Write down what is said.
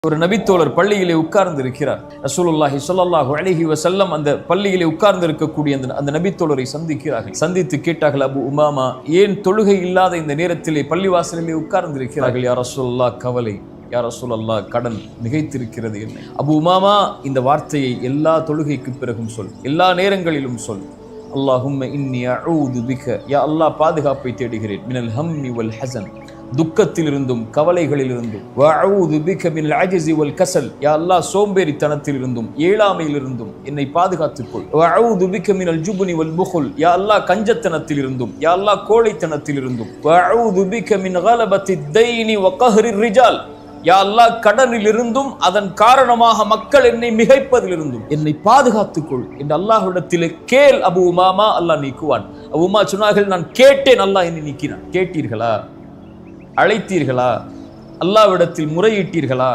ஒரு நபித்தோழர் பள்ளியிலே உட்கார்ந்து இருக்கிறார். ரசூலுல்லாஹி ஸல்லல்லாஹு அலைஹி வஸல்லம் அந்த பள்ளியிலே உட்கார்ந்து இருக்கக்கூடிய அந்த நபித்தோழரை சந்திக்கிறார்கள். சந்தித்து கேட்டார்கள், அபு உமாமா, ஏன் தொழுகை இல்லாத இந்த நேரத்திலே பள்ளிவாசலிலே உட்கார்ந்து இருக்கிறார்கள்? யா ரசூலுல்லாஹ், கவலை. யா ரசூலல்லாஹ், கடன் மிகைத்திருக்கிறது என்னை. அபு உமாமா, இந்த வார்த்தையை எல்லா தொழுகைக்கு பிறகும் சொல், எல்லா நேரங்களிலும் சொல். அல்லாஹும்ம இன்னி அஊது பிக, யா அல்லாஹ், பாதுகாப்பை தேடுகிறேன், மினல் ஹம்மி வல் ஹஸன், துக்கத்திலிருந்தும் கவலைகளிலிருந்தும், வஅஊது பிக மினல் அஜ்ஸி வல் கஸல், யா அல்லாஹ், சோம்பேறித்தனத்திலிருந்தும் ஏழாமையிலிருந்தும் என்னை பாதுகாத்துக்கொள். வஅஊது பிக மினல் ஜுப்னி வல் புகுல், யா அல்லாஹ், கஞ்சத்தனத்திலிருந்தும், யா அல்லாஹ், கோழைத்தனத்திலிருந்தும், வஅஊது பிக மின் கலபத்தி தைனி வ கஹ்ரி ரிஜால், யா அல்லாஹ், கடனிலிருந்தும் அதன் காரணமாக மக்கள் என்னை மிகைப்பதிலிருந்தும் என்னை பாதுகாத்துக்கொள் என்று அல்லாஹ்விடத்திலே கேள் அபு உமாமா, அல்லாஹ் நீக்குவான். அபு உமா சொன்னார்கள், நான் கேட்டேன், அல்லாஹ் என்னை நீக்கினான். கேட்டீர்களா? அழைத்தீர்களா? அல்லாஹ்விடத்தில் முறையிட்டீர்களா?